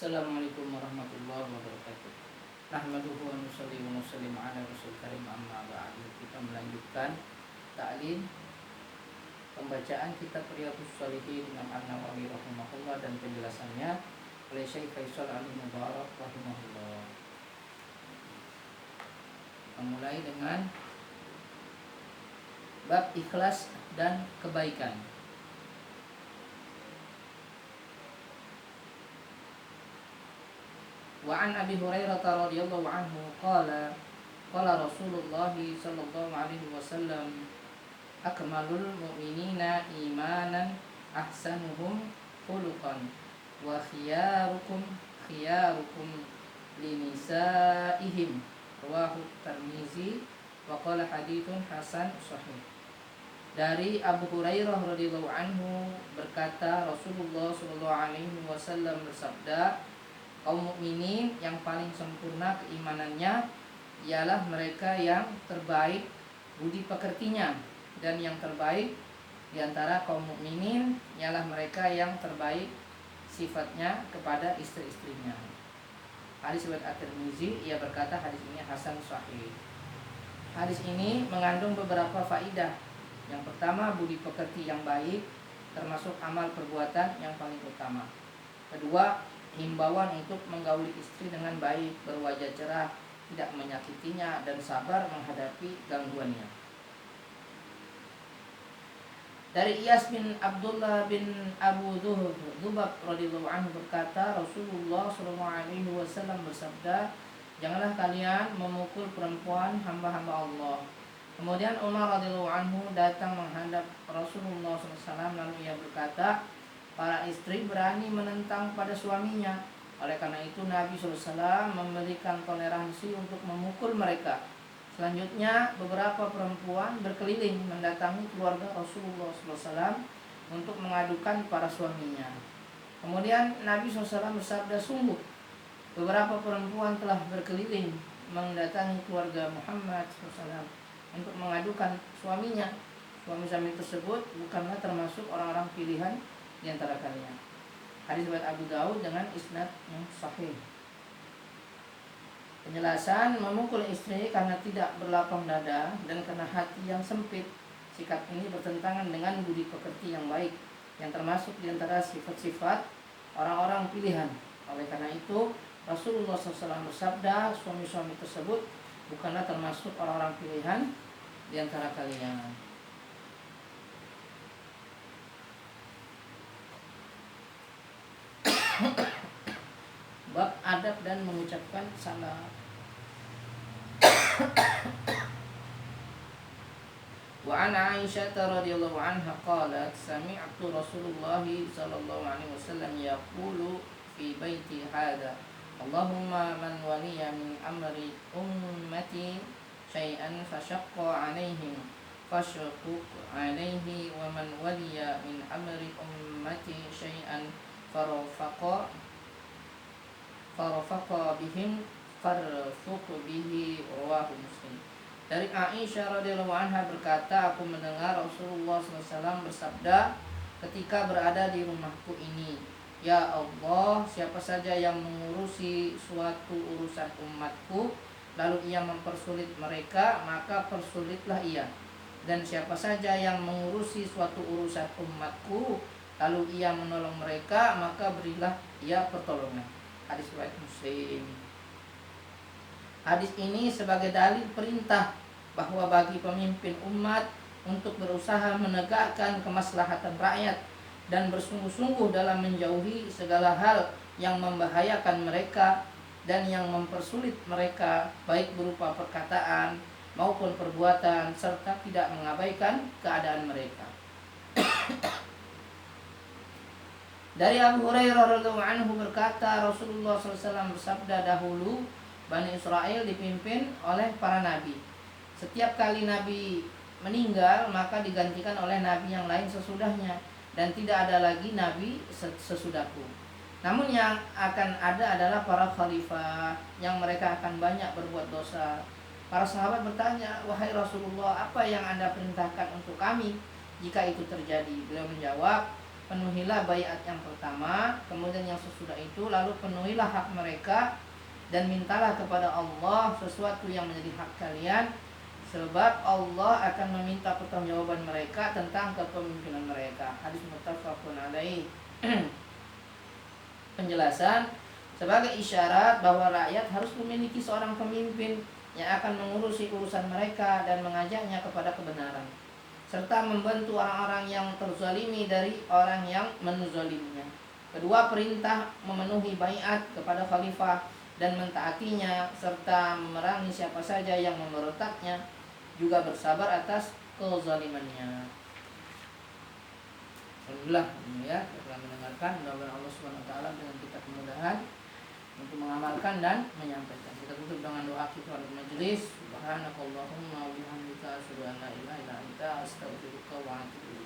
Assalamualaikum warahmatullahi wabarakatuh. Nahmaduhu wa nusalli wa nusallim ala rasul karim amma ba'du. Kita melanjutkan ta'lim pembacaan kitab Riyadhus Shalihin Imam An-Nawawi rahimahullah dan penjelasannya oleh Syekh Faisal Al-Mubarak rahimahullah. Memulai dengan bab ikhlas dan kebaikan. Wa an Abi Hurairah radhiyallahu anhu qala Rasulullah sallallahu alaihi wasallam akmalul mu'minina imanan ahsanuhum khuluqan wa khiyarukum linisaihim rawahu Tirmizi wa qala haditsun hasan sahih. Dari Abu Hurairah radhiyallahu anhu berkata, Rasulullah sallallahu alaihi wasallam bersabda, kaum mukminin yang paling sempurna keimanannya ialah mereka yang terbaik budi pekertinya, dan yang terbaik di antara kaum mukminin ialah mereka yang terbaik sifatnya kepada istri-istrinya. Hadis riwayat At-Tirmizi, ia berkata hadis ini hasan sahih. Hadis ini mengandung beberapa faidah. Yang pertama, budi pekerti yang baik termasuk amal perbuatan yang paling utama. Kedua, himbauan untuk menggauli istri dengan baik, berwajah cerah, tidak menyakitinya, dan sabar menghadapi gangguannya. Dari Iyas bin Abdullah bin Abu Dhubab radhiyallahu anhu berkata, Rasulullah SAW bersabda, janganlah kalian memukul perempuan hamba-hamba Allah. Kemudian Umar radhiyallahu anhu datang menghadap Rasulullah SAW, lalu ia berkata, para istri berani menentang pada suaminya. Oleh karena itu Nabi SAW memberikan toleransi untuk memukul mereka. Selanjutnya beberapa perempuan berkeliling mendatangi keluarga Rasulullah SAW untuk mengadukan para suaminya. Kemudian Nabi SAW bersabda, sungguh beberapa perempuan telah berkeliling mendatangi keluarga Muhammad SAW untuk mengadukan suaminya. Suami-suami tersebut bukanlah termasuk orang-orang pilihan di antara kalian. Hadis riwayat Abu Daud dengan isnad yang sahih. Penjelasan memukul istri karena tidak berlapang dada dan karena hati yang sempit. Sikap ini bertentangan dengan budi pekerti yang baik, yang termasuk di antara sifat-sifat orang-orang pilihan. Oleh karena itu Rasulullah SAW bersabda, suami-suami tersebut bukanlah termasuk orang-orang pilihan di antara kalian. Bab adab dan mengucapkan salam. Wa an Aisyah radhiyallahu anha qalat sami'tu Rasulullah sallallahu alaihi wasallam yaqulu fi baiti hadha Allahumma man waliya min amri ummati syai'an fashaqqa alaihim fashquq alaihi wa man waliya min amri ummati syai'an farafaqa bihim farfuq bihi rawahu Muslim. Dari Aisyah radhiyallahu anha berkata, aku mendengar Rasulullah SAW bersabda ketika berada di rumahku ini, ya Allah, siapa saja yang mengurusi suatu urusan umatku lalu ia mempersulit mereka, maka persulitlah ia. Dan siapa saja yang mengurusi suatu urusan umatku lalu ia menolong mereka, maka berilah ia pertolongan. Hadis riwayat Muslim. Hadis ini sebagai dalil perintah bahwa bagi pemimpin umat untuk berusaha menegakkan kemaslahatan rakyat dan bersungguh-sungguh dalam menjauhi segala hal yang membahayakan mereka dan yang mempersulit mereka, baik berupa perkataan maupun perbuatan, serta tidak mengabaikan keadaan mereka. Dari Abu Hurairah radhiyallahu anhu berkata, Rasulullah SAW bersabda, dahulu Bani Israel dipimpin oleh para nabi. Setiap kali nabi meninggal maka digantikan oleh nabi yang lain sesudahnya, dan tidak ada lagi nabi sesudahku. Namun yang akan ada adalah para khalifah yang mereka akan banyak berbuat dosa. Para sahabat bertanya, wahai Rasulullah, apa yang Anda perintahkan untuk kami jika itu terjadi? Beliau menjawab, penuhilah baiat yang pertama, kemudian yang sesudah itu lalu penuhilah hak mereka dan mintalah kepada Allah sesuatu yang menjadi hak kalian, sebab Allah akan meminta pertanggungjawaban mereka tentang kepemimpinan mereka. Hadis muttafaqun alaih. Penjelasan sebagai isyarat bahwa rakyat harus memiliki seorang pemimpin yang akan mengurusi urusan mereka dan mengajaknya kepada kebenaran, serta membantu orang-orang yang terzalimi dari orang yang menzaliminya. Kedua, perintah memenuhi baiat kepada khalifah dan mentaatinya serta memerangi siapa saja yang memberontaknya, juga bersabar atas kezalimannya. Alhamdulillah ya, telah mendengarkan. Mudah-mudahan Allah Subhanahu wa taala dengan kita kemudahan untuk mengamalkan dan menyampaikan. Kita tutup dengan doa kita di majelis. Subhanakallahumma wa bihamdika asyhadu an la ilaha illa anta astaghfiruka wa atubu ilaik.